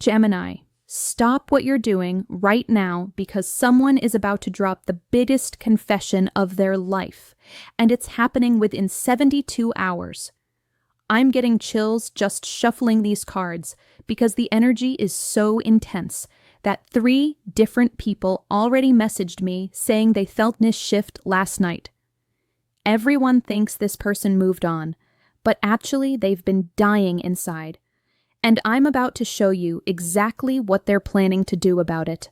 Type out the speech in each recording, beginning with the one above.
Gemini, stop what you're doing right now because someone is about to drop the biggest confession of their life, and it's happening within 72 hours. I'm getting chills just shuffling these cards because the energy is so intense that 3 different people already messaged me saying they felt this shift last night. Everyone thinks this person moved on, but actually they've been dying inside. And I'm about to show you exactly what they're planning to do about it.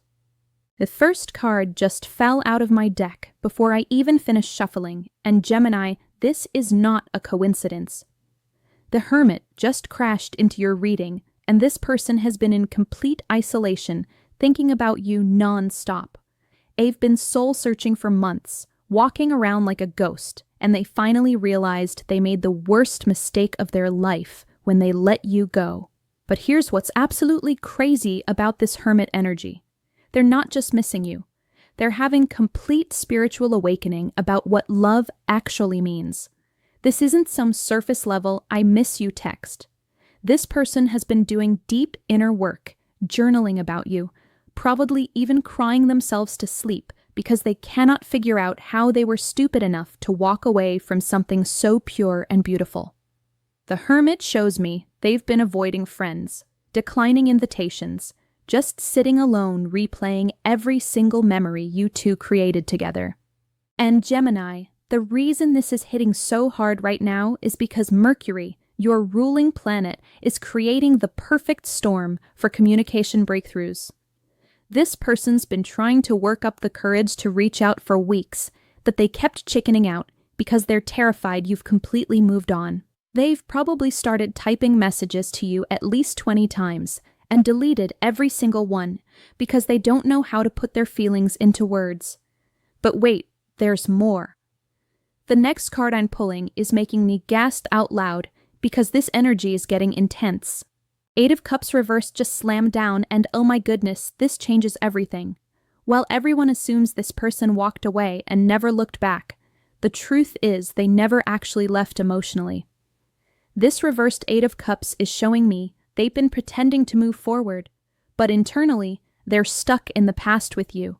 The first card just fell out of my deck before I even finished shuffling, and Gemini, this is not a coincidence. The Hermit just crashed into your reading, and this person has been in complete isolation, thinking about you non-stop. They've been soul-searching for months, walking around like a ghost, and they finally realized they made the worst mistake of their life when they let you go. But here's what's absolutely crazy about this Hermit energy. They're not just missing you. They're having complete spiritual awakening about what love actually means. This isn't some surface level "I miss you" text. This person has been doing deep inner work, journaling about you, probably even crying themselves to sleep because they cannot figure out how they were stupid enough to walk away from something so pure and beautiful. The Hermit shows me they've been avoiding friends, declining invitations, just sitting alone replaying every single memory you two created together. And Gemini, the reason this is hitting so hard right now is because Mercury, your ruling planet, is creating the perfect storm for communication breakthroughs. This person's been trying to work up the courage to reach out for weeks, but they kept chickening out because they're terrified you've completely moved on. They've probably started typing messages to you at least 20 times and deleted every single one because they don't know how to put their feelings into words. But wait, there's more. The next card I'm pulling is making me gasp out loud because this energy is getting intense. 8 of Cups reversed just slammed down, and oh my goodness, this changes everything. While everyone assumes this person walked away and never looked back, the truth is they never actually left emotionally. This reversed 8 of Cups is showing me they've been pretending to move forward, but internally, they're stuck in the past with you.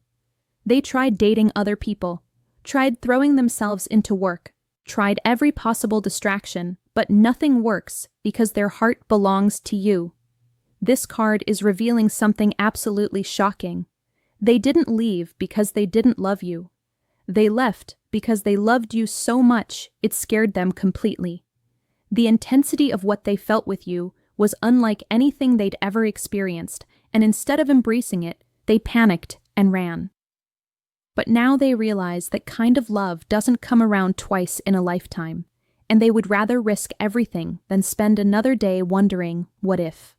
They tried dating other people, tried throwing themselves into work, tried every possible distraction, but nothing works because their heart belongs to you. This card is revealing something absolutely shocking. They didn't leave because they didn't love you. They left because they loved you so much it scared them completely. The intensity of what they felt with you was unlike anything they'd ever experienced, and instead of embracing it, they panicked and ran. But now they realize that kind of love doesn't come around twice in a lifetime, and they would rather risk everything than spend another day wondering, what if?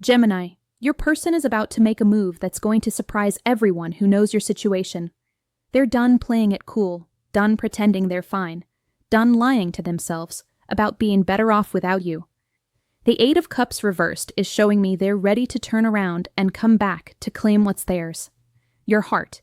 Gemini, your person is about to make a move that's going to surprise everyone who knows your situation. They're done playing it cool, done pretending they're fine, done lying to themselves about being better off without you. The 8 of Cups reversed is showing me they're ready to turn around and come back to claim what's theirs. Your heart.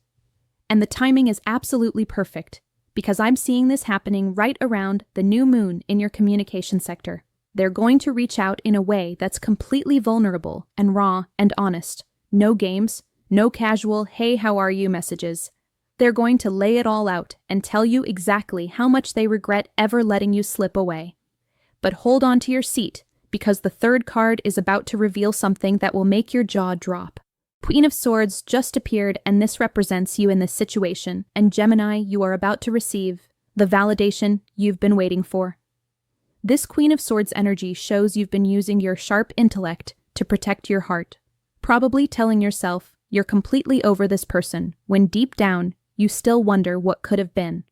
And the timing is absolutely perfect, because I'm seeing this happening right around the new moon in your communication sector. They're going to reach out in a way that's completely vulnerable and raw and honest. No games, no casual "hey, how are you" messages. They're going to lay it all out and tell you exactly how much they regret ever letting you slip away. But hold on to your seat, because the third card is about to reveal something that will make your jaw drop. Queen of Swords just appeared, and this represents you in this situation, and Gemini, you are about to receive the validation you've been waiting for. This Queen of Swords energy shows you've been using your sharp intellect to protect your heart, probably telling yourself you're completely over this person, when deep down, you still wonder what could have been.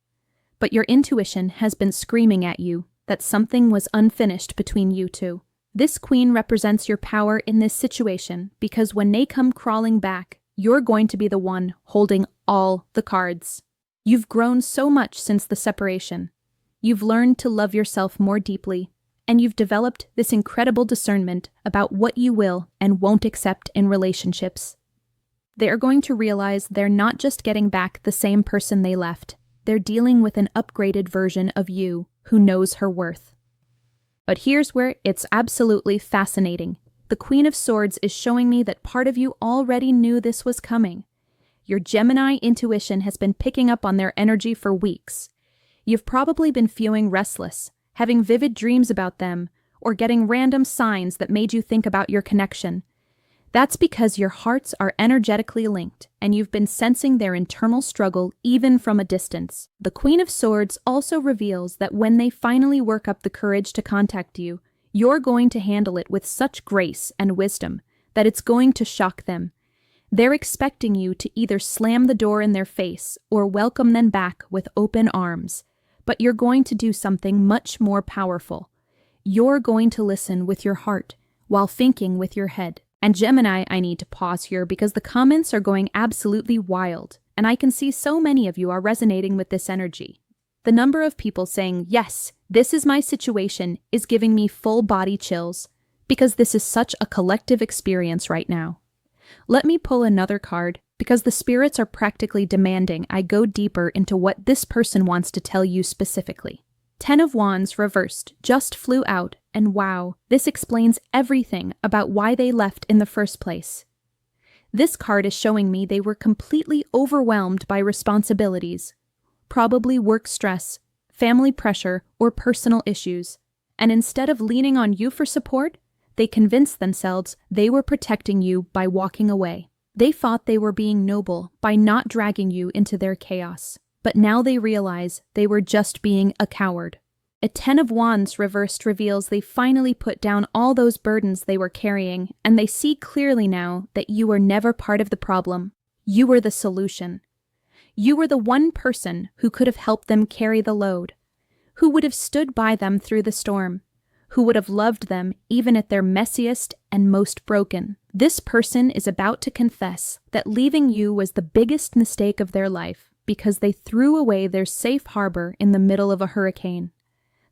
But your intuition has been screaming at you that something was unfinished between you two. This queen represents your power in this situation because when they come crawling back, you're going to be the one holding all the cards. You've grown so much since the separation. You've learned to love yourself more deeply, and you've developed this incredible discernment about what you will and won't accept in relationships. They are going to realize they're not just getting back the same person they left, they're dealing with an upgraded version of you who knows her worth. But here's where it's absolutely fascinating, The Queen of Swords is showing me that part of you already knew this was coming. Your Gemini intuition has been picking up on their energy for weeks. You've probably been feeling restless, having vivid dreams about them, or getting random signs that made you think about your connection. That's because your hearts are energetically linked, and you've been sensing their internal struggle even from a distance. The Queen of Swords also reveals that when they finally work up the courage to contact you, you're going to handle it with such grace and wisdom that it's going to shock them. They're expecting you to either slam the door in their face or welcome them back with open arms, but you're going to do something much more powerful. You're going to listen with your heart while thinking with your head. And Gemini, I need to pause here because the comments are going absolutely wild, and I can see so many of you are resonating with this energy. The number of people saying, yes, this is my situation, is giving me full body chills, because this is such a collective experience right now. Let me pull another card, because the spirits are practically demanding I go deeper into what this person wants to tell you specifically. 10 of Wands reversed just flew out, and wow, this explains everything about why they left in the first place. This card is showing me they were completely overwhelmed by responsibilities, probably work stress, family pressure, or personal issues, and instead of leaning on you for support, they convinced themselves they were protecting you by walking away. They thought they were being noble by not dragging you into their chaos. But now they realize they were just being a coward. A 10 of Wands reversed reveals they finally put down all those burdens they were carrying, and they see clearly now that you were never part of the problem. You were the solution. You were the one person who could have helped them carry the load, who would have stood by them through the storm, who would have loved them even at their messiest and most broken. This person is about to confess that leaving you was the biggest mistake of their life, because they threw away their safe harbor in the middle of a hurricane.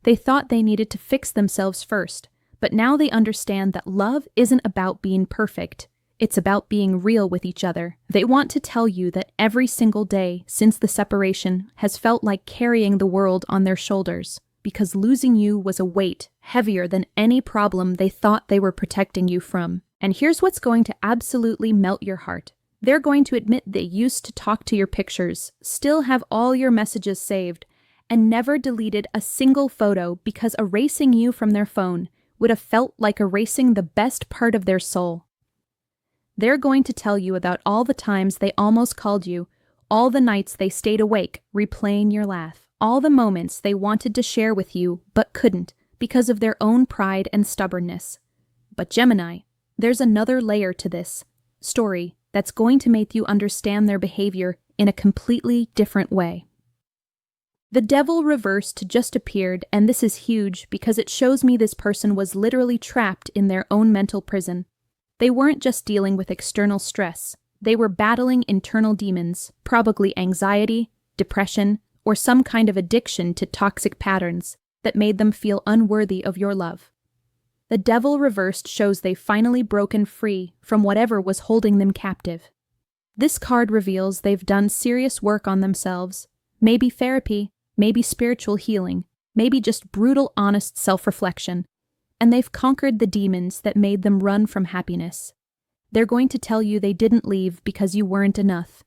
They thought they needed to fix themselves first, but now they understand that love isn't about being perfect. It's about being real with each other. They want to tell you that every single day since the separation has felt like carrying the world on their shoulders, because losing you was a weight heavier than any problem they thought they were protecting you from. And here's what's going to absolutely melt your heart. They're going to admit they used to talk to your pictures, still have all your messages saved, and never deleted a single photo because erasing you from their phone would have felt like erasing the best part of their soul. They're going to tell you about all the times they almost called you, all the nights they stayed awake replaying your laugh, all the moments they wanted to share with you but couldn't because of their own pride and stubbornness. But Gemini, there's another layer to this story that's going to make you understand their behavior in a completely different way. The Devil reversed just appeared, and this is huge because it shows me this person was literally trapped in their own mental prison. They weren't just dealing with external stress, they were battling internal demons, probably anxiety, depression, or some kind of addiction to toxic patterns that made them feel unworthy of your love. The Devil reversed shows they've finally broken free from whatever was holding them captive. This card reveals they've done serious work on themselves, maybe therapy, maybe spiritual healing, maybe just brutal, honest self-reflection, and they've conquered the demons that made them run from happiness. They're going to tell you they didn't leave because you weren't enough.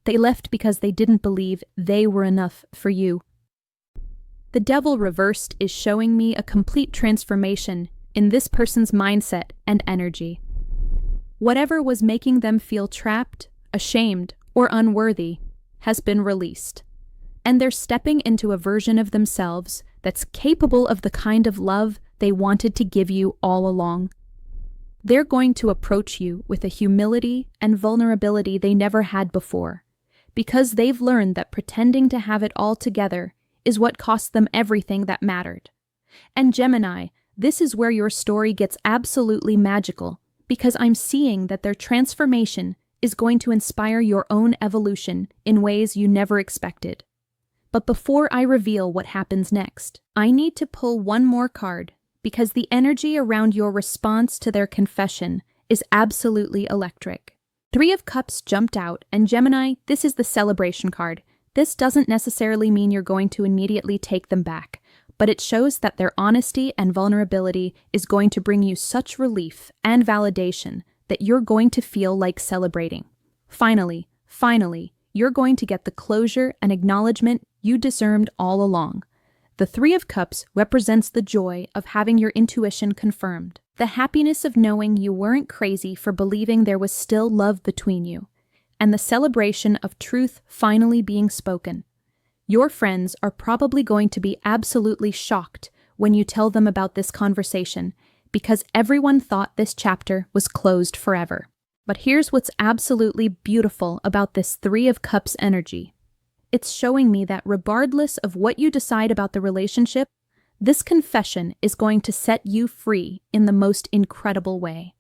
They left because they didn't believe they were enough for you. The Devil reversed is showing me a complete transformation in this person's mindset and energy. Whatever was making them feel trapped, ashamed, or unworthy has been released, and they're stepping into a version of themselves that's capable of the kind of love they wanted to give you all along. They're going to approach you with a humility and vulnerability they never had before, because they've learned that pretending to have it all together is what cost them everything that mattered. And Gemini, this is where your story gets absolutely magical, because I'm seeing that their transformation is going to inspire your own evolution in ways you never expected. But before I reveal what happens next, I need to pull one more card, because the energy around your response to their confession is absolutely electric. 3 of Cups jumped out, and Gemini, this is the celebration card. This doesn't necessarily mean you're going to immediately take them back, but it shows that their honesty and vulnerability is going to bring you such relief and validation that you're going to feel like celebrating. Finally, you're going to get the closure and acknowledgement you deserved all along. The Three of Cups represents the joy of having your intuition confirmed, the happiness of knowing you weren't crazy for believing there was still love between you, and the celebration of truth finally being spoken. Your friends are probably going to be absolutely shocked when you tell them about this conversation, because everyone thought this chapter was closed forever. But here's what's absolutely beautiful about this Three of Cups energy. It's showing me that regardless of what you decide about the relationship, this confession is going to set you free in the most incredible way.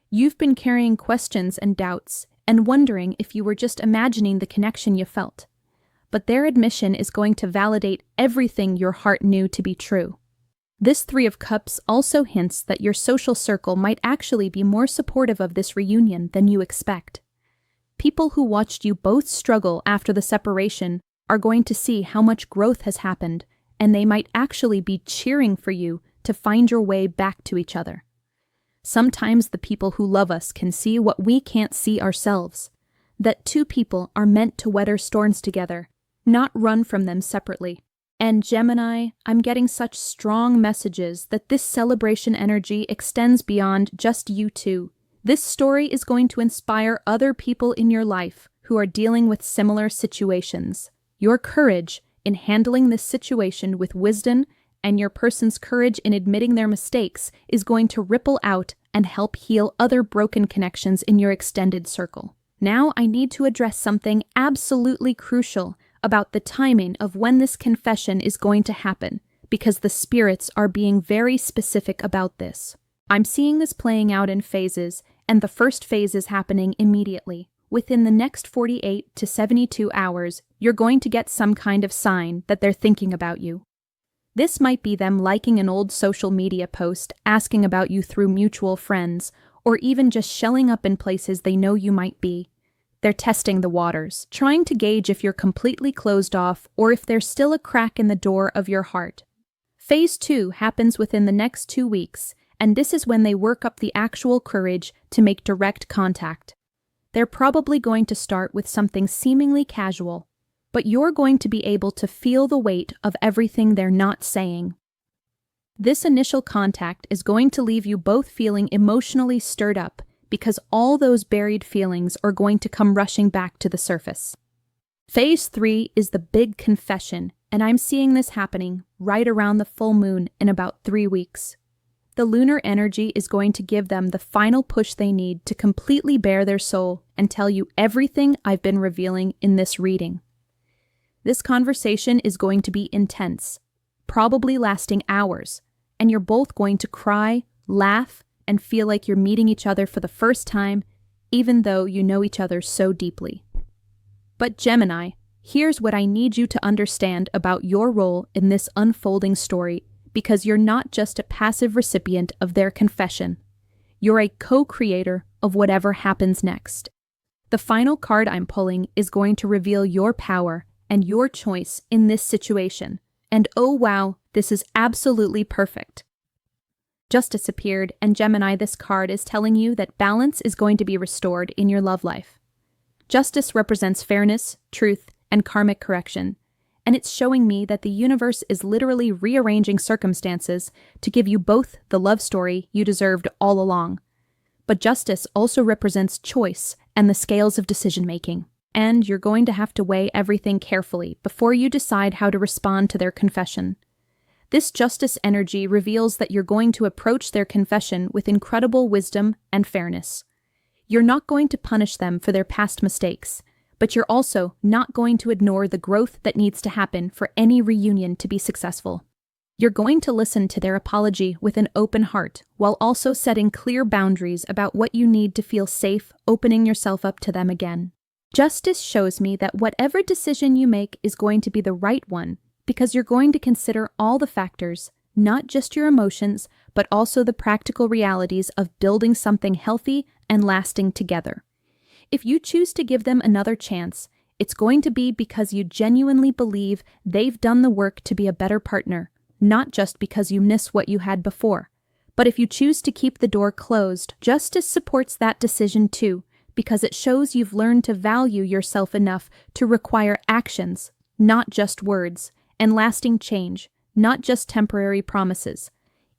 You've been carrying questions and doubts and wondering if you were just imagining the connection you felt. But their admission is going to validate everything your heart knew to be true. This Three of Cups also hints that your social circle might actually be more supportive of this reunion than you expect. People who watched you both struggle after the separation are going to see how much growth has happened, and they might actually be cheering for you to find your way back to each other. Sometimes the people who love us can see what we can't see ourselves, that two people are meant to weather storms together, not run from them separately. And Gemini, I'm getting such strong messages that this celebration energy extends beyond just you two. This story is going to inspire other people in your life who are dealing with similar situations. Your courage in handling this situation with wisdom and your person's courage in admitting their mistakes is going to ripple out and help heal other broken connections in your extended circle. Now I need to address something absolutely crucial about the timing of when this confession is going to happen, because the spirits are being very specific about this. I'm seeing this playing out in phases, and the first phase is happening immediately. Within the next 48 to 72 hours, you're going to get some kind of sign that they're thinking about you. This might be them liking an old social media post, asking about you through mutual friends, or even just shelling up in places they know you might be. They're testing the waters, trying to gauge if you're completely closed off or if there's still a crack in the door of your heart. Phase 2 happens within the next 2 weeks, and this is when they work up the actual courage to make direct contact. They're probably going to start with something seemingly casual, but you're going to be able to feel the weight of everything they're not saying. This initial contact is going to leave you both feeling emotionally stirred up, because all those buried feelings are going to come rushing back to the surface. Phase 3 is the big confession, and I'm seeing this happening right around the full moon in about 3 weeks. The lunar energy is going to give them the final push they need to completely bare their soul and tell you everything I've been revealing in this reading. This conversation is going to be intense, probably lasting hours, and you're both going to cry, laugh, and feel like you're meeting each other for the first time, even though you know each other so deeply. But Gemini, here's what I need you to understand about your role in this unfolding story, because you're not just a passive recipient of their confession. You're a co-creator of whatever happens next. The final card I'm pulling is going to reveal your power and your choice in this situation. And oh wow, this is absolutely perfect. Justice appeared, and Gemini, this card is telling you that balance is going to be restored in your love life. Justice represents fairness, truth, and karmic correction, and it's showing me that the universe is literally rearranging circumstances to give you both the love story you deserved all along. But justice also represents choice and the scales of decision-making, and you're going to have to weigh everything carefully before you decide how to respond to their confession. This justice energy reveals that you're going to approach their confession with incredible wisdom and fairness. You're not going to punish them for their past mistakes, but you're also not going to ignore the growth that needs to happen for any reunion to be successful. You're going to listen to their apology with an open heart, while also setting clear boundaries about what you need to feel safe opening yourself up to them again. Justice shows me that whatever decision you make is going to be the right one, because you're going to consider all the factors, not just your emotions, but also the practical realities of building something healthy and lasting together. If you choose to give them another chance, it's going to be because you genuinely believe they've done the work to be a better partner, not just because you miss what you had before. But if you choose to keep the door closed, justice supports that decision too, because it shows you've learned to value yourself enough to require actions, not just words, and lasting change, not just temporary promises.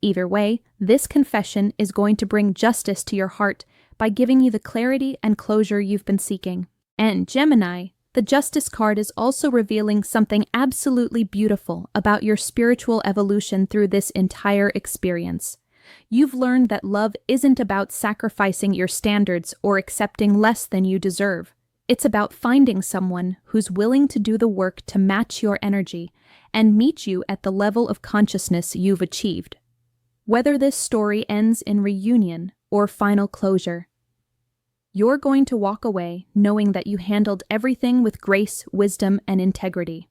Either way, this confession is going to bring justice to your heart by giving you the clarity and closure you've been seeking. And Gemini, the Justice card is also revealing something absolutely beautiful about your spiritual evolution through this entire experience. You've learned that love isn't about sacrificing your standards or accepting less than you deserve. It's about finding someone who's willing to do the work to match your energy and meet you at the level of consciousness you've achieved. Whether this story ends in reunion or final closure, you're going to walk away knowing that you handled everything with grace, wisdom, and integrity.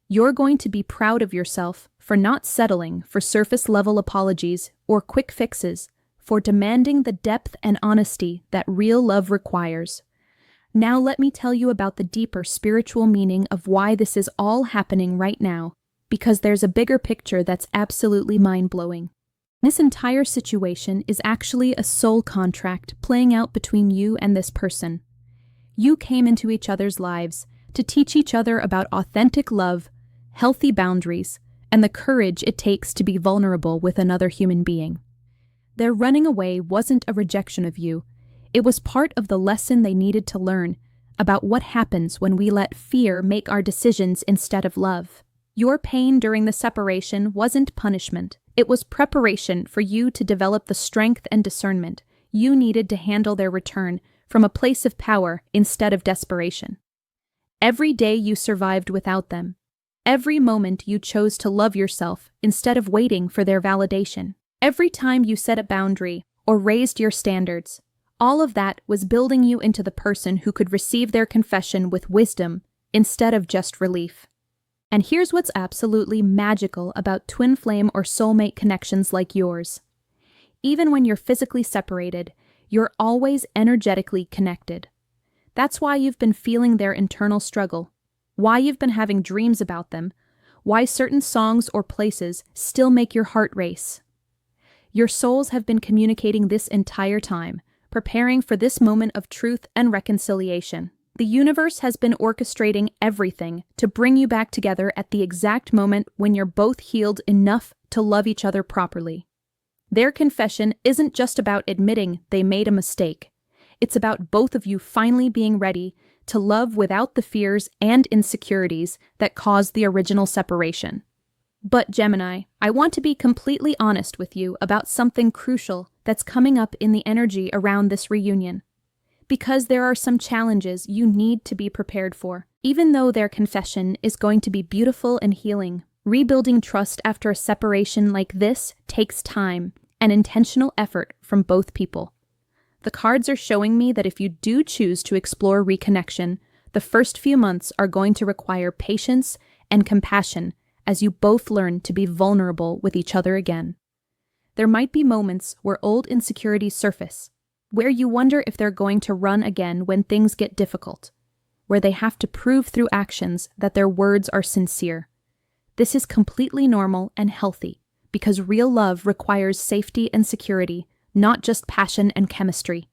You're going to be proud of yourself for not settling for surface-level apologies or quick fixes, for demanding the depth and honesty that real love requires. Now let me tell you about the deeper spiritual meaning of why this is all happening right now, because there's a bigger picture that's absolutely mind-blowing. This entire situation is actually a soul contract playing out between you and this person. You came into each other's lives to teach each other about authentic love, healthy boundaries, and the courage it takes to be vulnerable with another human being. Their running away wasn't a rejection of you. It was part of the lesson they needed to learn about what happens when we let fear make our decisions instead of love. Your pain during the separation wasn't punishment. It was preparation for you to develop the strength and discernment you needed to handle their return from a place of power instead of desperation. Every day you survived without them. Every moment you chose to love yourself instead of waiting for their validation. Every time you set a boundary or raised your standards, all of that was building you into the person who could receive their confession with wisdom instead of just relief. And here's what's absolutely magical about twin flame or soulmate connections like yours. Even when you're physically separated, you're always energetically connected. That's why you've been feeling their internal struggle, why you've been having dreams about them, why certain songs or places still make your heart race. Your souls have been communicating this entire time, preparing for this moment of truth and reconciliation. The universe has been orchestrating everything to bring you back together at the exact moment when you're both healed enough to love each other properly. Their confession isn't just about admitting they made a mistake. It's about both of you finally being ready to love without the fears and insecurities that caused the original separation. But Gemini, I want to be completely honest with you about something crucial that's coming up in the energy around this reunion. Because there are some challenges you need to be prepared for. Even though their confession is going to be beautiful and healing, rebuilding trust after a separation like this takes time and intentional effort from both people. The cards are showing me that if you do choose to explore reconnection, the first few months are going to require patience and compassion as you both learn to be vulnerable with each other again. There might be moments where old insecurities surface, where you wonder if they're going to run again when things get difficult, where they have to prove through actions that their words are sincere. This is completely normal and healthy, because real love requires safety and security, not just passion and chemistry.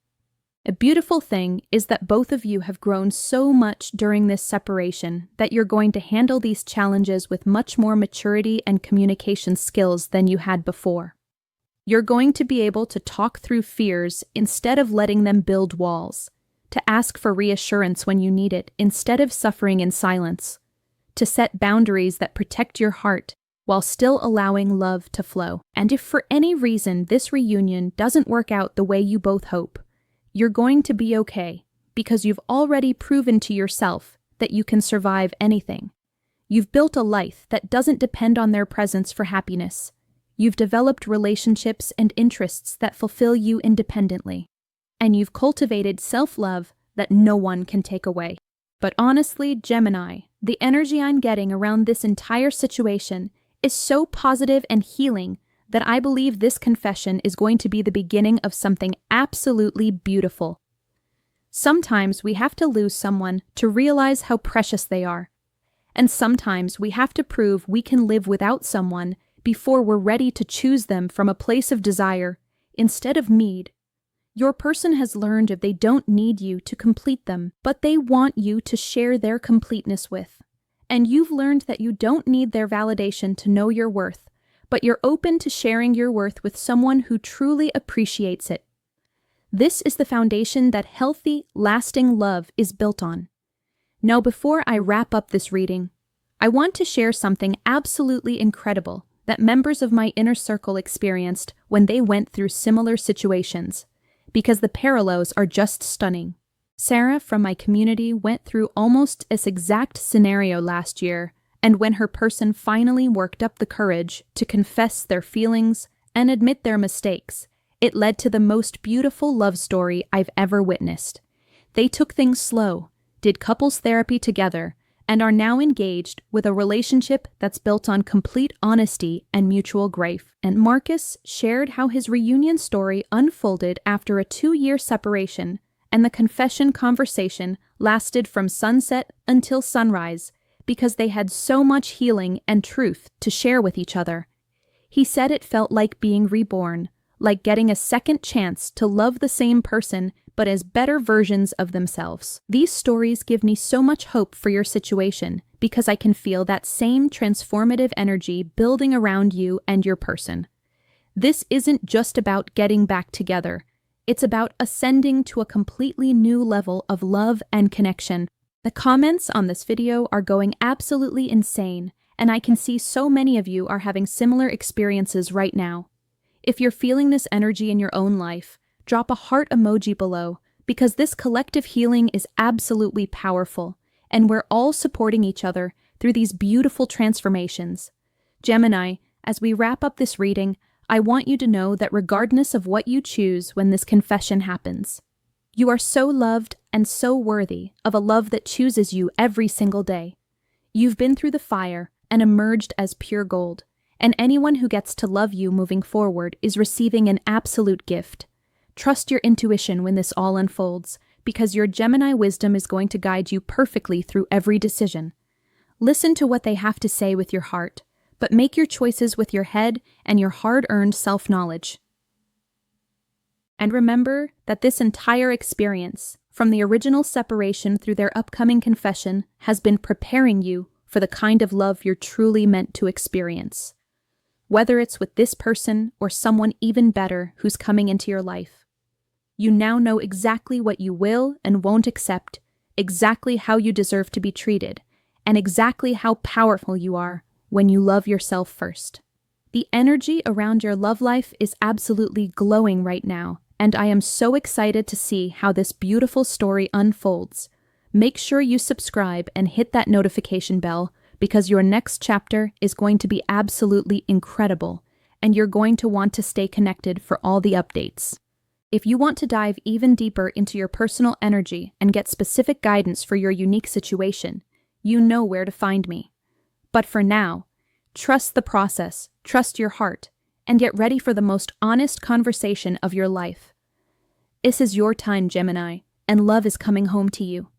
A beautiful thing is that both of you have grown so much during this separation that you're going to handle these challenges with much more maturity and communication skills than you had before. You're going to be able to talk through fears instead of letting them build walls, to ask for reassurance when you need it instead of suffering in silence, to set boundaries that protect your heart while still allowing love to flow. And if for any reason this reunion doesn't work out the way you both hope, you're going to be okay, because you've already proven to yourself that you can survive anything. You've built a life that doesn't depend on their presence for happiness. You've developed relationships and interests that fulfill you independently. And you've cultivated self-love that no one can take away. But honestly, Gemini, the energy I'm getting around this entire situation is so positive and healing that I believe this confession is going to be the beginning of something absolutely beautiful. Sometimes we have to lose someone to realize how precious they are. And sometimes we have to prove we can live without someone before we're ready to choose them from a place of desire instead of need. Your person has learned that they don't need you to complete them, but they want you to share their completeness with. And you've learned that you don't need their validation to know your worth, but you're open to sharing your worth with someone who truly appreciates it. This is the foundation that healthy, lasting love is built on. Now, before I wrap up this reading, I want to share something absolutely incredible that members of my inner circle experienced when they went through similar situations, because the parallels are just stunning. Sarah from my community went through almost this exact scenario last year, and when her person finally worked up the courage to confess their feelings and admit their mistakes, it led to the most beautiful love story I've ever witnessed. They took things slow, did couples therapy together, and are now engaged with a relationship that's built on complete honesty and mutual grace. And Marcus shared how his reunion story unfolded after a 2-year separation, and the confession conversation lasted from sunset until sunrise because they had so much healing and truth to share with each other. He said it felt like being reborn, like getting a second chance to love the same person but as better versions of themselves. These stories give me so much hope for your situation because I can feel that same transformative energy building around you and your person. This isn't just about getting back together. It's about ascending to a completely new level of love and connection. The comments on this video are going absolutely insane, and I can see so many of you are having similar experiences right now. If you're feeling this energy in your own life, drop a heart emoji below, because this collective healing is absolutely powerful, and we're all supporting each other through these beautiful transformations. Gemini, as we wrap up this reading, I want you to know that regardless of what you choose when this confession happens, you are so loved and so worthy of a love that chooses you every single day. You've been through the fire and emerged as pure gold, and anyone who gets to love you moving forward is receiving an absolute gift. Trust your intuition when this all unfolds, because your Gemini wisdom is going to guide you perfectly through every decision. Listen to what they have to say with your heart, but make your choices with your head and your hard-earned self-knowledge. And remember that this entire experience, from the original separation through their upcoming confession, has been preparing you for the kind of love you're truly meant to experience. Whether it's with this person or someone even better who's coming into your life, you now know exactly what you will and won't accept, exactly how you deserve to be treated, and exactly how powerful you are when you love yourself first. The energy around your love life is absolutely glowing right now, and I am so excited to see how this beautiful story unfolds. Make sure you subscribe and hit that notification bell, because your next chapter is going to be absolutely incredible, and you're going to want to stay connected for all the updates. If you want to dive even deeper into your personal energy and get specific guidance for your unique situation, you know where to find me. But for now, trust the process, trust your heart, and get ready for the most honest conversation of your life. This is your time, Gemini, and love is coming home to you.